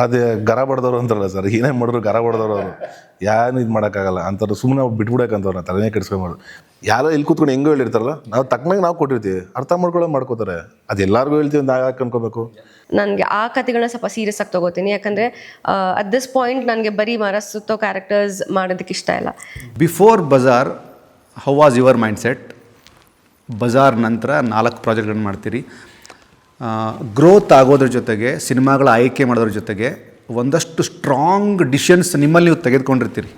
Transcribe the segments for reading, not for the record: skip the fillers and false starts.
ಅದೇ ಗರ ಬಡ್ದವ್ರು ಅಂತಾರಲ್ಲ ಸರ್, ಏನೇ ಮಾಡಿದ್ರು ಗರ ಬಡ್ದವ್ರು ಅವರು, ಯಾರು ಇದು ಮಾಡೋಕ್ಕಾಗಲ್ಲ ಅಂತಾರೆ. ಸುಮ್ಮನೆ ಬಿಟ್ಬಿಡಕ್ಕಂತವ್ರು ತಲೆನೇ ಕೆಡಿಸ್ಕೊಂಬಾರ್ದು. ಯಾರೋ ಇಲ್ಲಿ ಕೂತ್ಕೊಂಡು ಹೆಂಗೋ ಹೇಳಿರ್ತಾರಲ್ಲ, ನಾವು ತಕ್ಕನಾಗ ನಾವು ಕೊಟ್ಟಿರ್ತೀವಿ, ಅರ್ಥ ಮಾಡ್ಕೋತಾರೆ. ಅದು ಎಲ್ಲರಿಗೂ ಹೇಳ್ತೀವಿ ಅಂತ ಯಾಕೆ ಅನ್ಕೋಬೇಕು. ನನಗೆ ಆ ಕತೆಗಳನ್ನ ಸ್ವಲ್ಪ ಸೀರಿಯಸ್ ಆಗಿ ತೊಗೋತೀನಿ, ಯಾಕಂದರೆ ಅಟ್ ದಿಸ್ ಪಾಯಿಂಟ್ ನನಗೆ ಬರೀ ಮರ ಸುತ್ತೋ ಕ್ಯಾರೆಕ್ಟರ್ಸ್ ಮಾಡೋದಕ್ಕೆ ಇಷ್ಟ ಇಲ್ಲ. Before Bazaar how was your mind set? Bazaar ನಂತರ 4 ಪ್ರಾಜೆಕ್ಟ್ಗಳನ್ನು ಮಾಡ್ತೀರಿ. ಗ್ರೋತ್ ಆಗೋದ್ರ ಜೊತೆಗೆ ಸಿನಿಮಾಗಳ ಆಯ್ಕೆ ಮಾಡೋದ್ರ ಜೊತೆಗೆ ಒಂದಷ್ಟು ಸ್ಟ್ರಾಂಗ್ ಡಿಸಿಷನ್ಸ್ ನಿಮ್ಮಲ್ಲಿ ನೀವು ತೆಗೆದುಕೊಂಡಿರ್ತೀರಿ.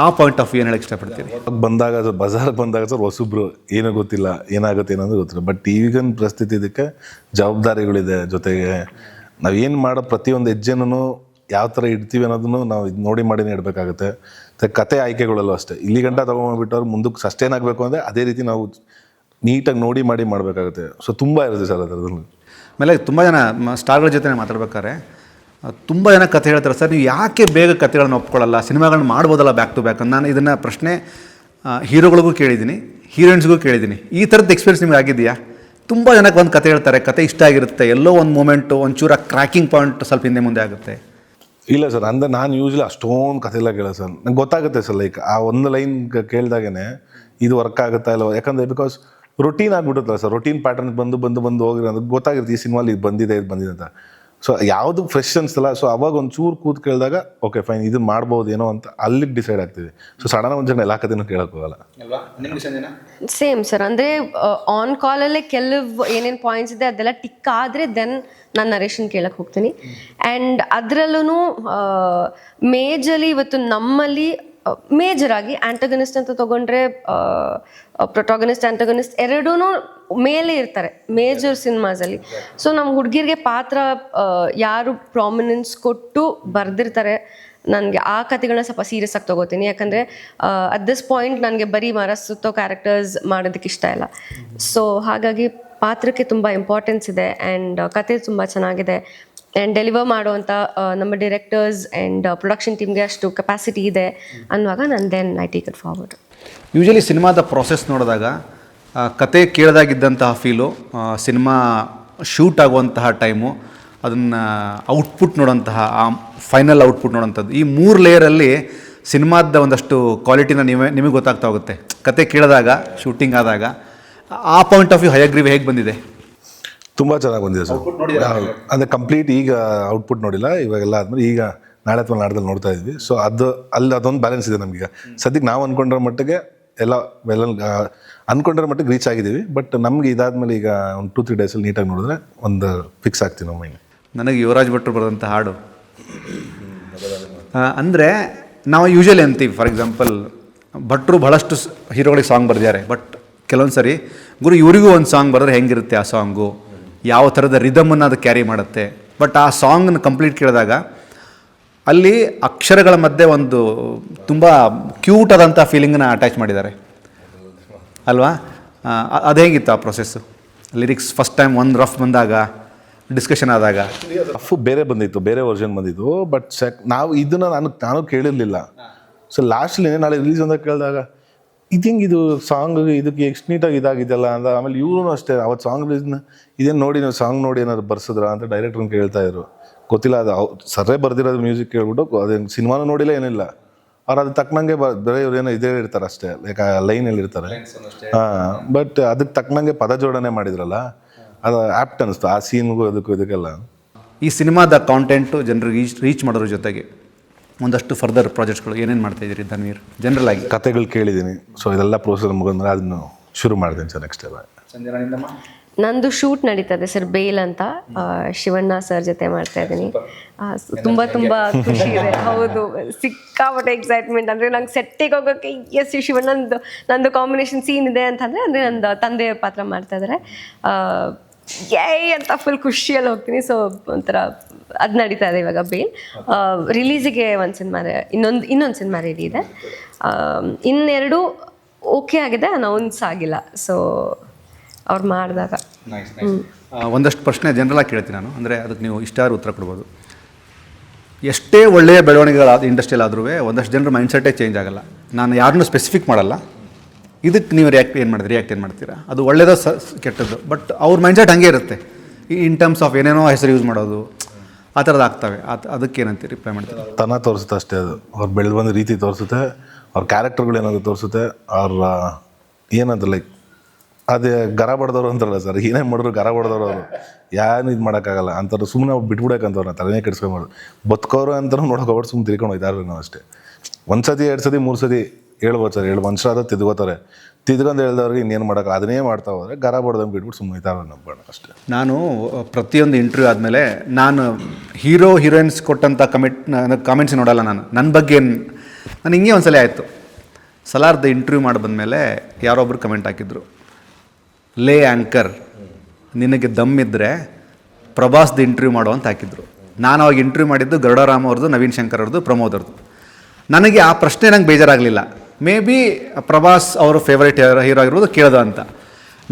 ಆ ಪಾಯಿಂಟ್ ಆಫ್ ವ್ಯೂ ಏನು ಹೇಳಕ್ಕೆ ಇಷ್ಟಪಡ್ತೀರಿ? ಬಂದಾಗ ಸರ್, ಬಜಾರ್ ಬಂದಾಗ ಸರ್ ಹೊಸಬ್ರು, ಏನೂ ಗೊತ್ತಿಲ್ಲ, ಏನಾಗುತ್ತೆ ಏನಂದ್ರೆ ಗೊತ್ತಿಲ್ಲ. ಬಟ್ ಈಗಿನ ಪರಿಸ್ಥಿತಿ ಇದಕ್ಕೆ ಜವಾಬ್ದಾರಿಗಳಿದೆ. ಜೊತೆಗೆ ನಾವು ಏನು ಮಾಡೋ ಪ್ರತಿಯೊಂದು ಹೆಜ್ಜೆನೂ ಯಾವ ಥರ ಇಡ್ತೀವಿ ಅನ್ನೋದನ್ನು ನಾವು ಇದು ನೋಡಿ ಮಾಡಿನೇ ಇಡಬೇಕಾಗುತ್ತೆ. ಮತ್ತು ಕತೆ ಆಯ್ಕೆಗಳಲ್ಲೂ ಅಷ್ಟೇ, ಇಲ್ಲಿ ಗಂಟ ತೊಗೊಂಡ್ಬಿಟ್ಟವ್ರು ಮುಂದಕ್ಕೆ ಸಸ್ಟೈನ್ ಆಗಬೇಕು ಅಂದರೆ ಅದೇ ರೀತಿ ನಾವು ನೀಟಾಗಿ ನೋಡಿ ಮಾಡಿ ಮಾಡಬೇಕಾಗುತ್ತೆ. ಸೊ ತುಂಬ ಇರುತ್ತೆ ಸರ್ ಅದರಲ್ಲಿ. ಆಮೇಲೆ ತುಂಬ ಜನ ಸ್ಟಾರ್ಗಳ ಜೊತೆ ಮಾತಾಡ್ಬೇಕಾದ್ರೆ ತುಂಬ ಜನ ಕತೆ ಹೇಳ್ತಾರೆ, ಸರ್ ನೀವು ಯಾಕೆ ಬೇಗ ಕತೆಗಳನ್ನ ಒಪ್ಕೊಳ್ಳಲ್ಲ, ಸಿನಿಮಾಗಳನ್ನ ಮಾಡ್ಬೋದಲ್ಲ ಬ್ಯಾಕ್ ಟು ಬ್ಯಾಕ್ ಅಂತ. ನಾನು ಇದನ್ನು ಪ್ರಶ್ನೆ ಹೀರೋಗಳಿಗೂ ಕೇಳಿದ್ದೀನಿ, ಹೀರೋಯಿನ್ಸ್ಗೂ ಕೇಳಿದ್ದೀನಿ. ಈ ಥರದ್ದು ಎಕ್ಸ್ಪೀರಿಯನ್ಸ್ ನಿಮ್ಗೆ ಆಗಿದೆಯಾ? ತುಂಬ ಜನಕ್ಕೆ ಒಂದು ಕತೆ ಹೇಳ್ತಾರೆ, ಕತೆ ಇಷ್ಟ ಆಗಿರುತ್ತೆ, ಎಲ್ಲೋ ಒಂದು ಮೂಮೆಂಟು ಒಂಚೂರ ಕ್ರ್ಯಾಕಿಂಗ್ ಪಾಯಿಂಟ್ ಸ್ವಲ್ಪ ಹಿಂದೆ ಮುಂದೆ ಆಗುತ್ತೆ. ಇಲ್ಲ ಸರ್, ಅಂದರೆ ನಾನು ಯೂಶ್ವಲಿ ಅಷ್ಟೊಂದು ಕತೆ ಎಲ್ಲ ಕೇಳೋ ಸರ್. ನಂಗೆ ಗೊತ್ತಾಗುತ್ತೆ ಸರ್, ಲೈಕ್ ಆ ಒಂದು ಲೈನ್ ಕೇಳಿದಾಗೇ ಇದು ವರ್ಕ್ ಆಗುತ್ತಾ ಇಲ್ಲ, ಯಾಕಂದರೆ ಬಿಕಾಸ್ ರೊಟೀನ್ ಆಗಿಬಿಡುತ್ತಲ್ಲ ಸರ್. ರೊಟೀನ್ ಪ್ಯಾಟರ್ನ್ ಬಂದು ಹೋಗಿರೋದು ಗೊತ್ತಾಗಿರುತ್ತೆ, ಈ ಸಿನಿಮಾಲಿ ಇದು ಬಂದಿದೆ ಅಂತ. ಸೊ ಯಾವುದು ಫ್ರೆಶ್ ಅನ್ಸಲ್ಲ. ಸೊ ಅವಾಗ ಒಂದು ಚೂರು ಕೂತು ಕೇಳಿದಾಗ ಓಕೆ ಫೈನ್, ಇದು ಮಾಡ್ಬೋದು ಏನೋ ಅಂತ ಅಲ್ಲಿಗೆ ಡಿಸೈಡ್ ಆಗ್ತೀವಿ. ಸೊ ಸಡನ್ ಒಂದು ಜನ ಎಲ್ಲ ಕತೆನೂ ಕೇಳೋಕೆ ಹೋಗಲ್ಲ. ಸೇಮ್ ಸರ್, ಅಂದರೆ ಆನ್ ಕಾಲಲ್ಲೇ ಕೆಲವು ಏನೇನು ಪಾಯಿಂಟ್ಸ್ ಇದೆ ಅದೆಲ್ಲ ಟಿಕ್ ಆದರೆ ದೆನ್ ನಾನು ನರೇಶನ್ ಕೇಳಕ್ಕೆ ಹೋಗ್ತೀನಿ. ಆ್ಯಂಡ್ ಅದರಲ್ಲೂ ಮೇಜರ್ಲಿ ಇವತ್ತು ನಮ್ಮಲ್ಲಿ ಮೇಜರ್ ಆಗಿ ಆ್ಯಂಟಗನಿಸ್ಟ್ ಅಂತ ತೊಗೊಂಡ್ರೆ ಪ್ರೊಟಾಗನಿಸ್ಟ್ ಆ್ಯಂಟಗನಿಸ್ಟ್ ಎರಡೂ ಮೇಲೆ ಇರ್ತಾರೆ ಮೇಜರ್ ಸಿನಿಮಾಸಲ್ಲಿ. ಸೊ ನಮ್ಮ ಹುಡುಗಿರಿಗೆ ಪಾತ್ರ ಯಾರು ಪ್ರಾಮಿನೆನ್ಸ್ ಕೊಟ್ಟು ಬರೆದಿರ್ತಾರೆ, ನನಗೆ ಆ ಕತೆಗಳನ್ನ ಸ್ವಲ್ಪ ಸೀರಿಯಸ್ ಆಗಿ ತೊಗೋತೀನಿ. ಯಾಕಂದರೆ ಅಟ್ ದಿಸ್ ಪಾಯಿಂಟ್ ನನಗೆ ಬರೀ ಮರ ಸುತ್ತೋ ಕ್ಯಾರೆಕ್ಟರ್ಸ್ ಮಾಡೋದಕ್ಕೆ ಇಷ್ಟ ಇಲ್ಲ. ಸೊ ಹಾಗಾಗಿ ಪಾತ್ರಕ್ಕೆ ತುಂಬ ಇಂಪಾರ್ಟೆನ್ಸ್ ಇದೆ ಆ್ಯಂಡ್ ಕತೆ ತುಂಬ ಚೆನ್ನಾಗಿದೆ ಆ್ಯಂಡ್ ಡೆಲಿವರ್ ಮಾಡುವಂಥ ನಮ್ಮ ಡೈರೆಕ್ಟರ್ಸ್ ಆ್ಯಂಡ್ ಪ್ರೊಡಕ್ಷನ್ ಟೀಮ್ಗೆ ಅಷ್ಟು ಕೆಪಾಸಿಟಿ ಇದೆ ಅನ್ನುವಾಗ ನಾನು then I take it forward. Usually ಸಿನಿಮಾದ ಪ್ರೊಸೆಸ್ ನೋಡಿದಾಗ ಕತೆ ಕೇಳಿದಾಗಿದ್ದಂತಹ ಫೀಲು, ಸಿನಿಮಾ ಶೂಟ್ ಆಗುವಂತಹ ಟೈಮು, ಅದನ್ನು ಔಟ್ಪುಟ್ ನೋಡೋಂತಹ ಆ ಫೈನಲ್ ಔಟ್ಪುಟ್ ನೋಡೋಂಥದ್ದು, ಈ 3 ಲೇಯರಲ್ಲಿ ಸಿನಿಮಾದ ಒಂದಷ್ಟು ಕ್ವಾಲಿಟಿನ ನಿಮಗೆ ಗೊತ್ತಾಗ್ತಾ ಹೋಗುತ್ತೆ. ಕತೆ ಕೇಳಿದಾಗ, ಶೂಟಿಂಗ್ ಆದಾಗ ಆ ಪಾಯಿಂಟ್ ಆಫ್ ವ್ಯೂ ಹಯಗ್ರೀವ್ ಹೇಗೆ ಬಂದಿದೆ? ತುಂಬ ಚೆನ್ನಾಗಿ ಬಂದಿದೆ ಸರ್. ಅಂದರೆ ಕಂಪ್ಲೀಟ್ ಈಗ ಔಟ್ಪುಟ್ ನೋಡಿಲ್ಲ, ಇವಾಗೆಲ್ಲ ಆದಮೇಲೆ ಈಗ ನಾಳೆ ಅಥವಾ ನಾಡ್ದಲ್ಲಿ ನೋಡ್ತಾ ಇದ್ವಿ. ಸೊ ಅಲ್ಲಿ ಅದೊಂದು ಬ್ಯಾಲೆನ್ಸ್ ಇದೆ ನಮಗೀಗ ಸದ್ಯಕ್ಕೆ. ನಾವು ಅಂದ್ಕೊಂಡಿರೋ ಮಟ್ಟಿಗೆ ಎಲ್ಲ ಅಂದ್ಕೊಂಡಿರೋ ಮಟ್ಟಿಗೆ ರೀಚ್ ಆಗಿದ್ದೀವಿ. ಬಟ್ ನಮ್ಗೆ ಇದಾದ್ಮೇಲೆ ಈಗ ಒಂದು 2-3 ಡೇಸಲ್ಲಿ ನೀಟಾಗಿ ನೋಡಿದ್ರೆ ಒಂದು ಫಿಕ್ಸ್ ಆಗ್ತೀವಿ ನಮ್ಮ ಮೈಂಡ್. ನನಗೆ ಯುವರಾಜ್ ಭಟ್ರು ಬರೆದಂಥ ಹಾಡು ಅಂದರೆ ನಾವು ಯೂಶಲಿ ಅಂತೀವಿ, ಫಾರ್ ಎಕ್ಸಾಂಪಲ್ ಭಟ್ರು ಬಹಳಷ್ಟು ಹೀರೋಗಳಿಗೆ ಸಾಂಗ್ ಬರೆದಿದ್ದಾರೆ. ಬಟ್ ಕೆಲವೊಂದು ಸರಿ ಗುರು ಇವರಿಗೂ ಒಂದು ಸಾಂಗ್ ಬರೆದ್ರೆ ಹೆಂಗಿರುತ್ತೆ ಆ ಸಾಂಗು, ಯಾವ ಥರದ ರಿದಮನ್ನು ಅದು ಕ್ಯಾರಿ ಮಾಡುತ್ತೆ. ಬಟ್ ಆ ಸಾಂಗನ್ನು ಕಂಪ್ಲೀಟ್ ಕೇಳಿದಾಗ ಅಲ್ಲಿ ಅಕ್ಷರಗಳ ಮಧ್ಯೆ ಒಂದು ತುಂಬ ಕ್ಯೂಟ್ ಆದಂಥ ಫೀಲಿಂಗನ್ನ ಅಟ್ಯಾಚ್ ಮಾಡಿದ್ದಾರೆ ಅಲ್ವಾ? ಅದು ಹೇಗಿತ್ತು ಆ ಪ್ರೊಸೆಸ್ಸು? ಲಿರಿಕ್ಸ್ ಫಸ್ಟ್ ಟೈಮ್ ಒಂದು ರಫ್ ಬಂದಾಗ, ಡಿಸ್ಕಷನ್ ಆದಾಗ ರಫ್ ಬೇರೆ ಬಂದಿತ್ತು, ಬೇರೆ ವರ್ಷನ್ ಬಂದಿತ್ತು. ಬಟ್ ನಾವು ಇದನ್ನು ನಾನು ಕೇಳಿರಲಿಲ್ಲ. ಸೊ ಲಾಸ್ಟ್ಲಿ ನಾಳೆ ರಿಲೀಸ್ ಅಂತ ಕೇಳಿದಾಗ ಇದು ಹಿಂಗಿದು ಸಾಂಗ್ ಇದಕ್ಕೆ ಎಷ್ಟು ನೀಟಾಗಿ ಇದಾಗಿದೆಯಲ್ಲ ಅಂತ. ಆಮೇಲೆ ಇವರು ಅಷ್ಟೇ ಅವತ್ತು ಸಾಂಗ್ ರಿಲೀಸ್ನ ಇದೇನು ನೋಡಿ ನೀವು ಸಾಂಗ್ ನೋಡಿ ಏನಾದ್ರು ಬರ್ಸಿದ್ರ ಅಂತ ಡೈರೆಕ್ಟ್ರನ್ನ ಕೇಳ್ತಾ ಇದ್ರು. ಗೊತ್ತಿಲ್ಲ, ಅದು ಸರ್ರೇ ಬರ್ದಿರೋದು ಮ್ಯೂಸಿಕ್ ಕೇಳ್ಬಿಟ್ಟು ಅದೇನು ಸಿನಿಮಾನೂ ನೋಡಿಲ್ಲ ಏನಿಲ್ಲ. ಅವ್ರು ಅದು ತಕ್ಕನಂಗೆ ಬೇರೆ ಇವ್ರು ಏನೋ ಇದೇ ಇರ್ತಾರೆ ಅಷ್ಟೇ, ಲೈಕ್ ಲೈನಲ್ಲಿ ಇರ್ತಾರೆ. ಹಾಂ, ಬಟ್ ಅದಕ್ಕೆ ತಕ್ಕನಂಗೆ ಪದ ಜೋಡಣೆ ಮಾಡಿದ್ರಲ್ಲ, ಅದು ಆ್ಯಪ್ಟ್ ಅನ್ನಿಸ್ತು ಆ ಸೀನ್ಗೂ ಇದಕ್ಕೆಲ್ಲ. ಈ ಸಿನಿಮಾದ ಕಾಂಟೆಂಟು ಜನರಿಗೆ ರೀಚ್ ಮಾಡೋದ್ರ ಜೊತೆಗೆ ಒಂದಷ್ಟು ಫರ್ದರ್ ಪ್ರಾಜೆಕ್ಟ್ಸ್ಗಳು ಏನೇನು ಮಾಡ್ತಾಯಿದ್ದೀರಿ ಧನ್ವೀರ್? ಜನರಲ್ ಆಗಿ ಕತೆಗಳು ಕೇಳಿದ್ದೀನಿ. ಸೊ ಇದೆಲ್ಲ ಪ್ರೋಸೆಸ್ ಮುಗಿದ್ರೆ ಅದನ್ನು ಶುರು ಮಾಡ್ತೀನಿ ಸರ್ ನೆಕ್ಸ್ಟ್ ಟೈಮ್. ನಂದು ಶೂಟ್ ನಡೀತದೆ ಸರ್, ಬೇಲ್ ಅಂತ ಶಿವಣ್ಣ ಸರ್ ಜೊತೆ ಮಾಡ್ತಾ ಇದ್ದೀನಿ. ತುಂಬ ತುಂಬ ಖುಷಿ ಇದೆ. ಹೌದು, ಸಿಕ್ಕಾಪಟ್ಟೆ ಎಕ್ಸೈಟ್ಮೆಂಟ್. ಅಂದರೆ ನಂಗೆ ಸೆಟ್ಟಿಗೆ ಹೋಗೋಕ್ಕೆ ಎಸ್ ನಂದು ಕಾಂಬಿನೇಷನ್ ಸೀನ್ ಇದೆ ಅಂತಂದರೆ, ಅಂದರೆ ನಂದು ತಂದೆ ಪಾತ್ರ ಮಾಡ್ತಾ ಇದ್ದಾರೆ ಅಂತ ಫುಲ್ ಖುಷಿಯಲ್ಲಿ ಹೋಗ್ತೀನಿ. ಸೊ ಒಂಥರ ಅದು ನಡೀತಾ ಇದೆ ಇವಾಗ ಬೇಲ್. ರಿಲೀಸಿಗೆ ಒಂದು ಸಿನಿಮಾ, ಇನ್ನೊಂದು ಸಿನಿಮಾ ರೆಡಿ ಇದೆ. ಇನ್ನೆರಡು ಓಕೆ ಆಗಿದೆ, ಅನೌನ್ಸ್ ಆಗಿಲ್ಲ. ಸೊ ಅವ್ರು ಮಾಡಿದಾಗ ಒಂದಷ್ಟು ಪ್ರಶ್ನೆ ಜನರಲಾಗಿ ಕೇಳ್ತೀನಿ ನಾನು, ಅಂದರೆ ಅದಕ್ಕೆ ನೀವು ಇಷ್ಟಾರು ಉತ್ತರ ಕೊಡ್ಬೋದು. ಎಷ್ಟೇ ಒಳ್ಳೆಯ ಬೆಳವಣಿಗೆಗಳಾದ ಇಂಡಸ್ಟ್ರಿಯಲ್ಲಿ ಆದ್ರೂ ಒಂದಷ್ಟು ಜನರ ಮೈಂಡ್ಸೆಟ್ಟೇ ಚೇಂಜ್ ಆಗಲ್ಲ. ನಾನು ಯಾರನ್ನೂ ಸ್ಪೆಸಿಫಿಕ್ ಮಾಡಲ್ಲ, ಇದಕ್ಕೆ ನೀವು ರಿಯಾಕ್ಟ್ ಏನು ಮಾಡ್ತೀರಾ? ಅದು ಒಳ್ಳೆಯದೋ ಕೆಟ್ಟದ್ದು, ಬಟ್ ಅವ್ರ ಮೈಂಡ್ಸೆಟ್ ಹಾಗೆ ಇರುತ್ತೆ. ಇನ್ ಟರ್ಮ್ಸ್ ಆಫ್ ಏನೇನೋ ಹೆಸರು ಯೂಸ್ ಮಾಡೋದು, ಆ ಥರದ್ದು ಆಗ್ತವೆ. ಅದಕ್ಕೇನಂತ ರಿಪ್ಲೈ ಮಾಡ್ತಾರೆ? ತನ ತೋರಿಸುತ್ತೆ ಅಷ್ಟೇ, ಅದು ಅವ್ರು ಬೆಳೆದು ಬಂದ ರೀತಿ ತೋರಿಸುತ್ತೆ, ಅವ್ರ ಕ್ಯಾರೆಕ್ಟರ್ಗಳು ಏನಾದ್ರು ತೋರಿಸುತ್ತೆ, ಅವ್ರ ಏನಂತ ಲೈಕ್ ಅದೇ ಗರ ಬಡ್ದವ್ರು ಅಂತಾರಲ್ಲ ಸರ್, ಏನೇ ಮಾಡಿದ್ರು ಗರ ಬಡ್ದವ್ರು ಅವರು, ಏನು ಇದು ಮಾಡೋಕ್ಕಾಗಲ್ಲ ಅಂತಾರೆ. ಸುಮ್ಮನೆ ಅವ್ರು ಬಿಟ್ಬಿಡಕ್ಕಂತವ್ರು ತಲೆನೇ ಕೆಡ್ಸ್ಕೊಂಬಾರ್ದು. ಬದುಕೋರು ಅಂತಲೂ ನೋಡೋಕೆ ಹೋಗ್ಬಿಟ್ಟು ಸುಮ್ಮನೆ ತಿರ್ಕೊಂಡು ಹೋಯ್ತಾರ್ರಿ ನಾವು ಅಷ್ಟೇ. 1 ಸತಿ 2 ಸತಿ 3 ಸತಿ ಹೇಳ್ಬೋದು ಸರ್, ಮನುಷ್ಯ ಆದ ತಿದ್ಕೋತಾರೆ. ತಿದ್ಕೊಂಡು ಹೇಳ್ದವ್ರಿಗೆ ಇನ್ನೇನು ಮಾಡೋಕೆ ಅದನ್ನೇ ಮಾಡ್ತಾ ಹೋದ್ರೆ ಗರ ಬಡ್ದಂಗೆ ಬಿಟ್ಬಿಟ್ಟು ಸುಮ್ಮನೆ ಹೋಯ್ತಾರ ನಮ್ಮ ಅಷ್ಟೇ. ನಾನು ಪ್ರತಿಯೊಂದು ಇಂಟರ್ವ್ಯೂ ಆದಮೇಲೆ ನಾನು ಹೀರೋಯಿನ್ಸ್ ಕೊಟ್ಟಂಥ ಕಾಮೆಂಟ್ಸ್ ನೋಡಲ್ಲ. ನನ್ನ ಬಗ್ಗೆ ನಾನು ಹಿಂಗೆ ಒಂದ್ಸಲ ಆಯಿತು, ಸಲಾರ್ದು ಇಂಟರ್ವ್ಯೂ ಮಾಡಿ ಬಂದಮೇಲೆ ಯಾರೊಬ್ಬರು ಕಮೆಂಟ್ ಹಾಕಿದ್ರು, ಲೇ ಆ್ಯಂಕರ್ ನಿನಗೆ ದಮ್ಮಿದ್ರೆ ಪ್ರಭಾಸ್ದು ಇಂಟರ್ವ್ಯೂ ಮಾಡೋ ಅಂತ ಹಾಕಿದ್ರು. ನಾನು ಅವಾಗ ಇಂಟರ್ವ್ಯೂ ಮಾಡಿದ್ದು ಗರುಡರಾಮ್ ಅವ್ರದ್ದು, ನವೀನ್ ಶಂಕರ್ ಅವ್ರದ್ದು, ಪ್ರಮೋದ್ ಅವ್ರದ್ದು. ನನಗೆ ಆ ಪ್ರಶ್ನೆ ನಂಗೆ ಬೇಜಾರಾಗಲಿಲ್ಲ. ಮೇ ಬಿ ಪ್ರಭಾಸ್ ಅವರು ಫೇವ್ರೇಟ್ ಹೀರೋ ಆಗಿರ್ಬೋದು ಕೇಳೋದು ಅಂತ.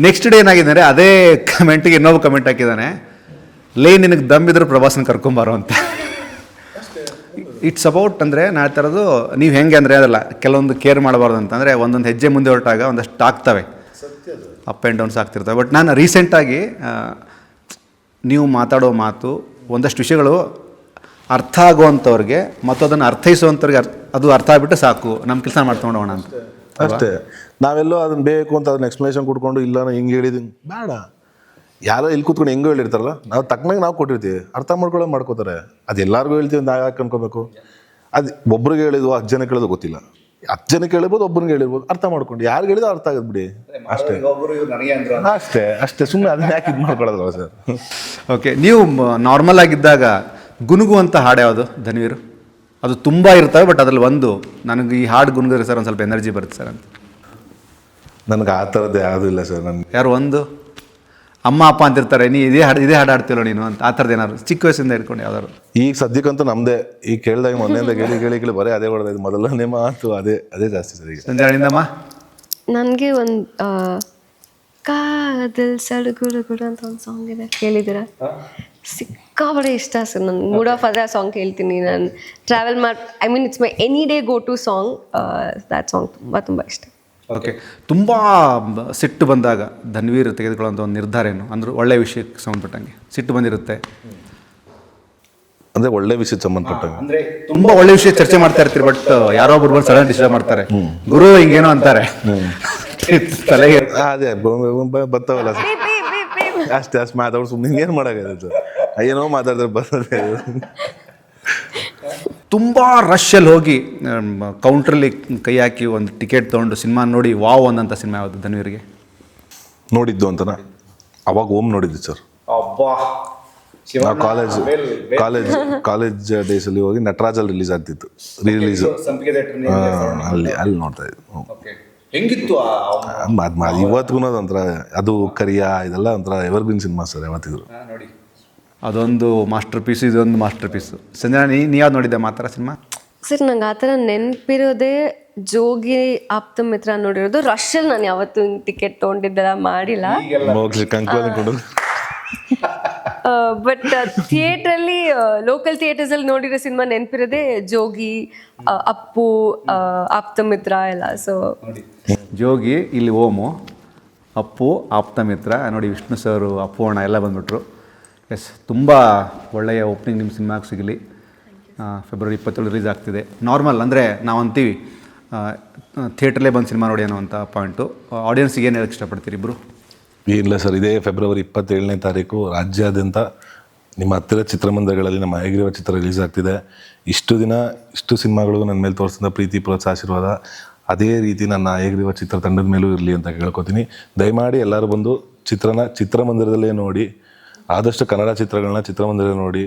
ನೆಕ್ಸ್ಟ್ ಡೇ ಏನಾಗಿದೆ ಅಂದರೆ ಅದೇ ಕಮೆಂಟಿಗೆ ಇನ್ನೊಬ್ಬ ಕಮೆಂಟ್ ಹಾಕಿದ್ದಾನೆ, ಲೇ ನಿನಗೆ ದಮ್ಮಿದ್ರೆ ಪ್ರಭಾಸ್ನ ಕರ್ಕೊಂಬಾರೋ ಅಂತ. ಇಟ್ಸ್ ಅಬೌಟ್ ಅಂದರೆ ನಾ ಹೇಳ್ತಾರದು ನೀವು ಹೆಂಗೆ ಅಂದರೆ ಅದಲ್ಲ, ಕೆಲವೊಂದು ಕೇರ್ ಮಾಡಬಾರ್ದು ಅಂತಂದರೆ ಒಂದೊಂದು ಹೆಜ್ಜೆ ಮುಂದೆ ಹೊರಟಾಗ ಒಂದಷ್ಟು ಆಗ್ತವೆ, ಅಪ್ ಆ್ಯಂಡ್ ಡೌನ್ಸ್ ಆಗ್ತಿರ್ತವೆ. ಬಟ್ ನಾನು ರೀಸೆಂಟಾಗಿ ನೀವು ಮಾತಾಡೋ ಮಾತು ಒಂದಷ್ಟು ವಿಷಯಗಳು ಅರ್ಥ ಆಗುವಂಥವ್ರಿಗೆ ಮತ್ತು ಅದನ್ನು ಅರ್ಥೈಸುವಂಥವ್ರಿಗೆ ಅದು ಅರ್ಥ ಆಗಿಬಿಟ್ಟು ಸಾಕು, ನಮ್ಮ ಕೆಲಸ ಮಾಡ್ಕೊಂಡು ಹೋಗೋಣ ಅಂತ ಅಷ್ಟೇ. ನಾವೆಲ್ಲೋ ಅದನ್ನ ಬೇಕು ಅಂತ ಅದನ್ನ ಎಕ್ಸ್ಪ್ಲನೇಷನ್ ಕೊಟ್ಕೊಂಡು ಇಲ್ಲ ನಾ ಹಿಂಗೆ ಹೇಳಿದ್ದೀನಿ ಬೇಡ, ಯಾರೋ ಇಲ್ಲಿ ಕೂತ್ಕೊಂಡು ಹೆಂಗೋ ಹೇಳಿರ್ತಾರಲ್ಲ, ನಾವು ತಕ್ಕನಾಗ ನಾವು ಕೊಟ್ಟಿರ್ತೀವಿ, ಅರ್ಥ ಮಾಡ್ಕೋತಾರೆ. ಅದು ಎಲ್ಲರಿಗೂ ಹೇಳ್ತೀವಿ, ನಾವು ಯಾಕೆ ಅನ್ಕೋಬೇಕು? ಅದು ಒಬ್ರಿಗೆ ಹೇಳಿದ್ವು 10 ಜನಕ್ಕೆ ಹೇಳಿದ್ರು ಗೊತ್ತಿಲ್ಲ, 10 ಜನಕ್ಕೆ ಹೇಳಿರ್ಬೋದು, ಒಬ್ಬನಿಗೆ ಹೇಳಿರ್ಬೋದು, ಅರ್ಥ ಮಾಡ್ಕೊಂಡು ಯಾರು ಹೇಳಿದ್ರು ಅರ್ಥ ಆಗದ್ ಬಿಡಿ ಅಷ್ಟೇ ಅಷ್ಟೇ ಅಷ್ಟೇ. ಸುಮ್ಮನೆ ಅದನ್ನ ಯಾಕೆ ಇದು ಮಾಡ್ಕೊಳ್ಳೋದಲ್ಲ ಸರ್. ಓಕೆ, ನೀವು ನಾರ್ಮಲ್ ಆಗಿದ್ದಾಗ ಗುನುಗುವಂಥ ಹಾಡು ಯಾವುದು ಧನ್ವೀರು? ಅದು ತುಂಬ ಇರ್ತವೆ, ಬಟ್ ಅದರಲ್ಲಿ ಒಂದು ನನಗೆ ಈ ಹಾಡು ಗುನುಗಿದ್ರೆ ಸರ್ ಒಂದು ಸ್ವಲ್ಪ ಎನರ್ಜಿ ಬರುತ್ತೆ ಸರ್ ಅಂತ. ನನಗೆ ಆ ಥರದ್ದು ಯಾವುದೂ ಇಲ್ಲ ಸರ್. ನನಗೆ ಯಾರು ಒಂದು ಅಮ್ಮ ಅಪ್ಪ ಅಂತಿರ್ತಾರೆ, ನೀ ಇದೇ ಹಾಡು ಆಡ್ತಿಲ್ಲ ನೀನು ಅಂತ, ಆ ಥರದ್ದು ಏನಾದ್ರು ಚಿಕ್ಕ ವಯಸ್ಸಿಂದ ಇಟ್ಕೊಂಡು ಯಾವ್ದಾದ್ರು? ಈಗ ಸದ್ಯಕ್ಕಂತೂ ನಮ್ಮದೇ, ಈಗ ಕೇಳಿದಾಗ ಮೊನ್ನೆಯಿಂದ ಕೇಳಿ ಬರೀ ಅದೇ ಹೊಡೆದ ಮೊದಲನೇ ಮಾತು ಅದೇ ಜಾಸ್ತಿ ಸರ್ ಈಗ. ಸಂಜಾಣಿಂದಮ್ಮ ನನಗೆ ಒಂದು ಕಾದಲ್ ಸಡುಗುಡುಗುಡು ಅಂತ ಒಂದು ಸಾಂಗ್ ಇದೆ, ಕೇಳಿದ್ದೀರಾ? ಸಿಕ್ಕಾಬಡೆ ಇಷ್ಟ ಸರ್. ನಾನು ಮೂಡ್ ಆಫ್ ಆದರೆ ಆ ಸಾಂಗ್ ಕೇಳ್ತೀನಿ. ನಾನು travel it's my any day go to song. That song ತುಂಬ ಇಷ್ಟ. ಓಕೆ, ತುಂಬ ಸಿಟ್ಟು ಬಂದಾಗ ಧನ್ವೀರ್ ತೆಗೆದುಕೊಳ್ಳುವಂಥ ಒಂದು ನಿರ್ಧಾರ ಏನು ಅಂದ್ರೆ ಒಳ್ಳೆ ವಿಷಯಕ್ಕೆ ಸಂಬಂಧಪಟ್ಟಂಗೆ ಸಿಟ್ಟು ಬಂದಿರುತ್ತೆ ಅಂದರೆ ಒಳ್ಳೆ ವಿಷಯಕ್ಕೆ ಸಂಬಂಧಪಟ್ಟಂಗೆ ಅಂದರೆ ತುಂಬ ಒಳ್ಳೆ ವಿಷಯ ಚರ್ಚೆ ಮಾಡ್ತಾ ಇರ್ತೀರಿ, ಬಟ್ ಯಾರೋ ಒಬ್ರು ಬಂದು ಸಡನ್ ಡಿಸ್ಟರ್ಬ್ ಮಾಡ್ತಾರೆ, ಗುರು ಹಿಂಗೇನೋ ಅಂತಾರೆ, ತಲೆಗೆ ಅದೇ ಬರ್ತಾವಲ್ಲ ಸರ್, ಅಷ್ಟೇ ಮಾತಾಡೋದು ಸುಮ್ಮನೆ ಏನು ಮಾಡೋಕ್ಕಾಗತ್ತೆ, ಏನೋ ಮಾತಾಡಿದ್ರೆ ಬರ್ತದೆ. ತುಂಬ ರಶಲ್ಲಿ ಹೋಗಿ ಕೌಂಟ್ರಲ್ಲಿ ಕೈ ಹಾಕಿ ಒಂದು ಟಿಕೆಟ್ ತೊಗೊಂಡು ಸಿನಿಮಾ ನೋಡಿ ವಾವ್ ಅಂದಂಥ ಸಿನಿಮಾ ಯಾವುದು ಧನ್ವೀರ್ಗೆ? ನೋಡಿದ್ದು ಅಂತನಾ? ಅವಾಗ ಓಮ್ ನೋಡಿದ್ದು ಸರ್. ನಾವು ಕಾಲೇಜ್ ಡೇಸಲ್ಲಿ ಹೋಗಿ ನಟರಾಜಲ್ಲಿ ರಿಲೀಸ್ ಆಗ್ತಿತ್ತು, ರಿಲೀಸ್ ಅಲ್ಲಿ ನೋಡ್ತಾ ಇದ್ವಿ. ಹೆಂಗಿತ್ತು ಇವತ್ತಿಗೂ ಒಂಥರ ಅದು ಕರಿಯಾ ಇದೆಲ್ಲ ಒಂಥರ ಎವರ್ಗ್ರೀನ್ ಸಿನಿಮಾ ಸರ್ ಯಾವತ್ತಿದ್ರು. ಅದೊಂದು ಮಾಸ್ಟರ್ ಪೀಸ್, ಇದೊಂದು ಮಾಸ್ಟರ್ ಪೀಸು. ಸಂಜನಾ ನೀ ಯಾವ್ದು ನೋಡಿದ್ದೆ ಮಾತ್ರ ಸಿನಿಮಾ? ಸರ್ ನಂಗೆ ಆ ಥರ ನೆನಪಿರೋದೇ ಜೋಗಿ ಆಪ್ತ ಮಿತ್ರ ನೋಡಿರೋದು. ರಶಲ್ಲಿ ನಾನು ಯಾವತ್ತೂ ಟಿಕೆಟ್ ತೊಗೊಂಡಿದ್ದೆಲ್ಲ ಮಾಡಿಲ್ಲ. ಬಟ್ ಥಿಯೇಟ್ರಲ್ಲಿ ಲೋಕಲ್ ಥಿಯೇಟರ್ಸಲ್ಲಿ ನೋಡಿರೋ ಸಿನಿಮಾ ನೆನಪಿರೋದೇ ಜೋಗಿ, ಅಪ್ಪು, ಆಪ್ತ ಮಿತ್ರ ಎಲ್ಲ. ಸೊ ಜೋಗಿ, ಇಲ್ಲಿ ಓಮು, ಅಪ್ಪು, ಆಪ್ತ ಮಿತ್ರ ನೋಡಿ, ವಿಷ್ಣು ಸರ್, ಅಪ್ಪು ಅಣ್ಣ ಎಲ್ಲ ಬಂದುಬಿಟ್ರು. ಎಸ್, ತುಂಬ ಒಳ್ಳೆಯ ಓಪನಿಂಗ್ ನಿಮ್ಮ ಸಿನಿಮಾಗೆ ಸಿಗಲಿ. ಫೆಬ್ರವರಿ 27 ರಿಲೀಸ್ ಆಗ್ತಿದೆ. ನಾರ್ಮಲ್ ಅಂದರೆ ನಾವು ಅಂತೀವಿ ಥಿಯೇಟ್ರಲ್ಲೇ ಬಂದು ಸಿನಿಮಾ ನೋಡಿ ಅನ್ನೋ ಅಂಥ ಪಾಯಿಂಟು. ಆಡಿಯನ್ಸಿಗೆ ಏನು ಹೇಳಕ್ಕೆ ಇಷ್ಟಪಡ್ತೀರಿ ಇಬ್ಬರು? ಇಲ್ಲ ಸರ್, ಇದೇ ಫೆಬ್ರವರಿ 27ನೇ ತಾರೀಕು ರಾಜ್ಯಾದ್ಯಂತ ನಿಮ್ಮ ಹತ್ತಿರ ಚಿತ್ರಮಂದಿರಗಳಲ್ಲಿ ನಮ್ಮ ಹಯಗ್ರೀವ ಚಿತ್ರ ರಿಲೀಸ್ ಆಗ್ತಿದೆ. ಇಷ್ಟು ದಿನ ಇಷ್ಟು ಸಿನಿಮಾಗಳು ನನ್ನ ಮೇಲೆ ತೋರಿಸಿದ ಪ್ರೀತಿ, ಪ್ರೋತ್ಸಾಹ, ಆಶೀರ್ವಾದ ಅದೇ ರೀತಿ ನನ್ನ ಹಯಗ್ರೀವ ಚಿತ್ರತಂಡದ ಮೇಲೂ ಇರಲಿ ಅಂತ ಕೇಳ್ಕೊತೀನಿ. ದಯಮಾಡಿ ಎಲ್ಲರೂ ಬಂದು ಚಿತ್ರಮಂದಿರದಲ್ಲೇ ನೋಡಿ, ಆದಷ್ಟು ಕನ್ನಡ ಚಿತ್ರಗಳನ್ನ ಚಿತ್ರಮಂದಿರದಲ್ಲಿ ನೋಡಿ,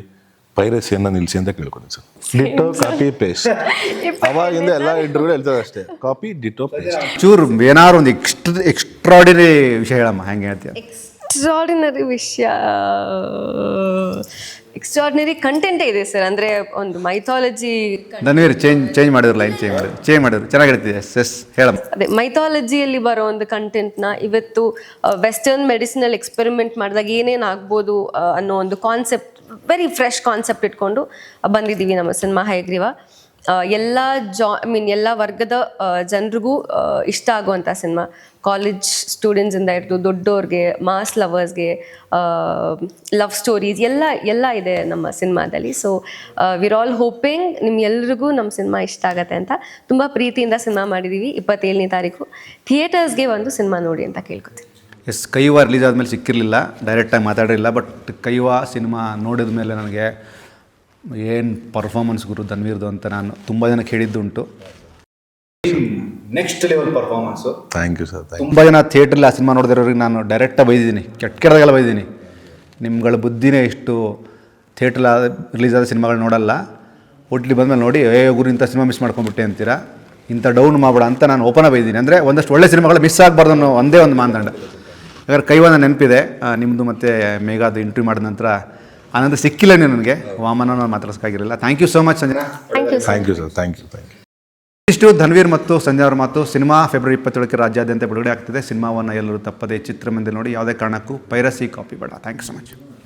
ಪೈರಸಿಯನ್ನು ನಿಲ್ಲಿಸಿ ಅಂತ ಕೇಳ್ಕೊತೀನಿ ಸರ್. ಡಿಟೋ ಕಾಪಿ ಪೇಸ್ಟ್ ಅವಾಗಿಂದ ಎಲ್ಲ ಇಂಟರ್ವ್ಯೂ ಹೇಳ್ತಾರೆ ಅಷ್ಟೇ, ಕಾಪಿ ಡಿಟೋ ಪೇಸ್ಟ್. ಚೂರು ಏನಾದ್ರು ಒಂದು ಎಕ್ಸ್ಟ್ರಾಡಿನರಿ ವಿಷಯ ಹೇಳಮ್ಮ, ಹೆಂಗೆ ಹೇಳ್ತೀಯ? ಎಕ್ಸ್ಟ್ರಾಡಿನರಿ ವಿಷಯ, ಎಕ್ಸ್ಟ್ರಾಡಿನರಿ ಕಂಟೆಂಟೇ ಇದೆ ಸರ್. ಅಂದರೆ ಒಂದು ಮೈಥಾಲಜಿ. ಧನ್ವೀರ್ ಚೇಂಜ್ ಮಾಡಿದ್ರು, ಲೈನ್ ಚೇಂಜ್ ಮಾಡಿದ್ರು, ಚೆನ್ನಾಗಿ ಹೇಳ್ತಿದೆ. ಎಸ್ ಹೇಳಮ್ಮ. ಅದೇ ಮೈಥಾಲಜಿಯಲ್ಲಿ ಬರೋ ಒಂದು ಕಂಟೆಂಟ್ನ ಇವತ್ತು ವೆಸ್ಟರ್ನ್ ಮೆಡಿಸಿನಲ್ಲಿ ಎಕ್ಸ್ಪೆರಿಮೆಂಟ್ ಮಾಡಿದಾಗ ಏನೇನು ಆಗ್ಬೋದು ಅನ್ನೋ ಒಂದು ಕಾನ್ಸೆಪ್ಟ್, ವೆರಿ ಫ್ರೆಶ್ ಕಾನ್ಸೆಪ್ಟ್ ಇಟ್ಕೊಂಡು ಬಂದಿದ್ದೀವಿ ನಮ್ಮ ಸಿನಿಮಾ ಹಯಗ್ರೀವ. ಎಲ್ಲ ಎಲ್ಲ ವರ್ಗದ ಜನರಿಗೂ ಇಷ್ಟ ಆಗುವಂಥ ಸಿನಿಮಾ. ಕಾಲೇಜ್ ಸ್ಟೂಡೆಂಟ್ಸಿಂದ ಹಿಡಿದು ದೊಡ್ಡೋರ್ಗೆ, ಮಾಸ್ ಲವರ್ಸ್ಗೆ, ಲವ್ ಸ್ಟೋರೀಸ್ ಎಲ್ಲ ಇದೆ ನಮ್ಮ ಸಿನಿಮಾದಲ್ಲಿ. ಸೊ ವಿರ್ ಆಲ್ ಹೋಪಿಂಗ್ ನಿಮ್ಗೆಲ್ರಿಗೂ ನಮ್ಮ ಸಿನಿಮಾ ಇಷ್ಟ ಆಗತ್ತೆ ಅಂತ. ತುಂಬ ಪ್ರೀತಿಯಿಂದ ಸಿನಿಮಾ ಮಾಡಿದ್ದೀವಿ. 27ನೇ ತಾರೀಕು ಥಿಯೇಟರ್ಸ್ಗೆ ಒಂದು ಸಿನಿಮಾ ನೋಡಿ ಅಂತ ಕೇಳ್ಕೊತೀನಿ. ಎಸ್, ಕೈವಾ ರಿಲೀಸ್ ಆದಮೇಲೆ ಸಿಕ್ಕಿರಲಿಲ್ಲ, ಡೈರೆಕ್ಟಾಗಿ ಮಾತಾಡಿರಲಿಲ್ಲ. ಬಟ್ ಕೈವಾ ಸಿನಿಮಾ ನೋಡಿದ ಮೇಲೆ ನನಗೆ ಏನು ಪರ್ಫಾರ್ಮೆನ್ಸ್ ಗುರು ಧನ್ವೀರ್ದು ಅಂತ ನಾನು ತುಂಬ ಜನಕ್ಕೆ ಹೇಳಿದ್ದುಂಟು. Next level performance. Thank you sir. ತುಂಬ ಜನ ಥಿಯೇಟ್ರಲ್ಲಿ ಆ ಸಿನಿಮಾ ನೋಡಿದಿರೋರಿಗೆ ನಾನು ಡೈರೆಕ್ಟಾಗಿ ಬೈದಿದ್ದೀನಿ, ಕೆಟ್ಟದಾಗೆಲ್ಲ ಬೈದಿದ್ದೀನಿ. ನಿಮ್ಗಳ ಬುದ್ಧಿನೇ ಇಷ್ಟು ಥಿಯೇಟ್ರಲ್ಲಿ ರಿಲೀಸ್ ಆದ ಸಿನಿಮಾಗಳು ನೋಡಲ್ಲ, ಒಟ್ಲಿ ಬಂದಮೇಲೆ ನೋಡಿ ಗುರು ಇಂಥ ಸಿನಿಮಾ ಮಿಸ್ ಮಾಡ್ಕೊಂಡ್ಬಿಟ್ಟೆ ಅಂತೀರಾ, ಇಂಥ ಡೌನ್ ಮಾಡಬೇಡ ಅಂತ ನಾನು ಓಪನ್ ಬೈದಿದ್ದೀನಿ. ಅಂದರೆ ಒಂದಷ್ಟು ಒಳ್ಳೆ ಸಿನಿಮಾಗಳು ಮಿಸ್ ಆಗಬಾರ್ದು ಅನ್ನೋ ಒಂದೇ ಒಂದು ಮಾನದಂಡ. ಹಾಗಾದ್ರೆ ಕೈವಾನ ನೆನಪಿದೆ, ನಿಮ್ಮದು ಮತ್ತು ಮೇಘಾದು ಇಂಟರ್ವ್ಯೂ ಮಾಡಿದ ನಂತರ ಆನಂತರ ಸಿಕ್ಕಿಲ್ಲ ನನಗೆ, ವಾಮನ ಮಾತಾಡ್ಸೋಕ್ಕಾಗಿರಲಿಲ್ಲ. Thank you so much Sanjana. Thank you sir. Thank you. ಇಷ್ಟು ಧನ್ವೀರ್ ಮತ್ತು ಸಂಜನಾ ಅವರ ಮಾತು. ಸಿನಿಮಾ ಫೆಬ್ರವರಿ 27ಕ್ಕೆ ರಾಜ್ಯಾದ್ಯಂತ ಬಿಡುಗಡೆ ಆಗ್ತಿದೆ. ಸಿನಿಮಾವನ್ನು ಎಲ್ಲರೂ ತಪ್ಪದೇ ಚಿತ್ರಮಂದಿರ ನೋಡಿ, ಯಾವುದೇ ಕಾರಣಕ್ಕೂ ಪೈರಸಿ ಕಾಪಿ ಬೇಡ. Thank you so much.